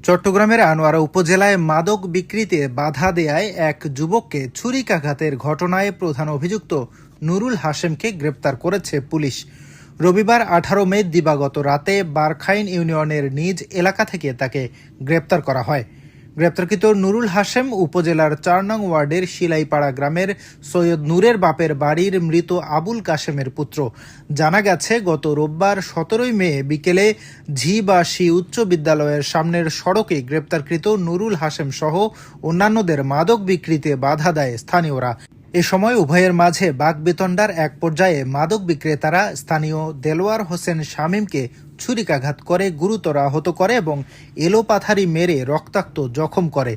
চট্টগ্রামের আনোয়ারা উপজেলায় মাদক বিক্রিতে বাধা দেয়ায় এক যুবককে ছুরিকাঘাতের ঘটনায় প্রধান অভিযুক্ত নুরুল হাশেমকে গ্রেপ্তার করেছে পুলিশ। রবিবার 18 মে দিবাগত রাতে বারখাইন ইউনিয়নের নিজ এলাকা থেকে তাকে গ্রেপ্তার করা হয়। গ্রেপ্তারকৃত নুরুল হাশেম উপজেলার 4 নং ওয়ার্ডের শিলাইপাড়া গ্রামের সৈয়দ নূরের বাপের বাড়ির মৃত আবুল কাশেমের পুত্র। জানা গেছে, গত রোববার 17 মে বিকেলে ঝিবাসী উচ্চ বিদ্যালয়ের সামনের সড়কে গ্রেপ্তারকৃত নুরুল হাশেম সহ অন্যান্যদের মাদক বিক্রিতে বাধা দেয় স্থানীয়রা। এ সময় উভয়ের মাঝে বাকবিতণ্ডার এক পর্যায়ে মাদক বিক্রেতারা স্থানীয় দেলোয়ার হোসেন শামীমকে ছুরিকাঘাত করে গুরুতর আহত করে এবং এলোপাথারি মেরে রক্তাক্ত জখম করে।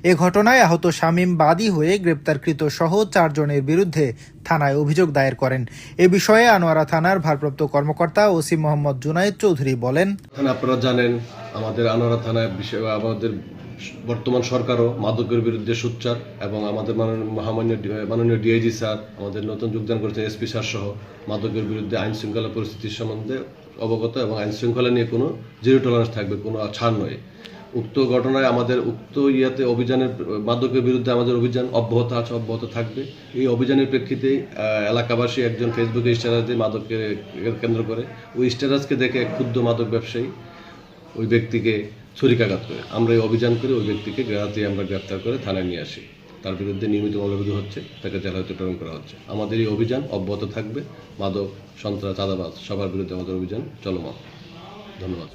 এ ঘটনায় আহত শামীম বাদী হয়ে গ্রেপ্তারকৃত সহ 4 জনের বিরুদ্ধে থানায় অভিযোগ দায়ের করেন। এ বিষয়ে আনোয়ারা থানার ভারপ্রাপ্ত কর্মকর্তা ওসি মোহাম্মদ জুনায়েদ চৌধুরী বলেন, আপনারা জানেন আমাদের আনোয়ারা থানায় আমাদের বর্তমান সরকারও মাদকের বিরুদ্ধে সোচ্চার এবং আমাদের মাননীয় ডিআইজি স্যার আমাদের নতুন যোগদান করেছেন এসপি স্যার সহ মাদকের বিরুদ্ধে আইন শৃঙ্খলা পরিস্থিতির সম্বন্ধে অবগত এবং আইন শৃঙ্খলা নিয়ে কোনো জিরো টলারেন্স থাকবে, কোনো ছাড় নয়। উক্ত ঘটনায় আমাদের অভিযানের মাদকের বিরুদ্ধে আমাদের অভিযান অব্যাহত আছে, অব্যাহত থাকবে। এই অভিযানের প্রেক্ষিতে এলাকাবাসী একজন ফেসবুকে স্ট্যাটাস দিয়ে মাদককে কেন্দ্র করে ওই স্ট্যাটাসকে দেখে ক্ষুব্ধ মাদক ব্যবসায়ী ওই ব্যক্তিকে ছুরিকাঘাত করে। আমরা এই অভিযান করে ওই ব্যক্তিকে আমরা গ্রেপ্তার করে থানায় নিয়ে আসি। তার বিরুদ্ধে নিয়মিত মামলা হচ্ছে, তাকে জেলাতে প্রেরণ করা হচ্ছে। আমাদের এই অভিযান অব্যাহত থাকবে। মাদক, সন্ত্রাস, চাঁদাবাজ সবার বিরুদ্ধে আমাদের অভিযান চলমান। ধন্যবাদ।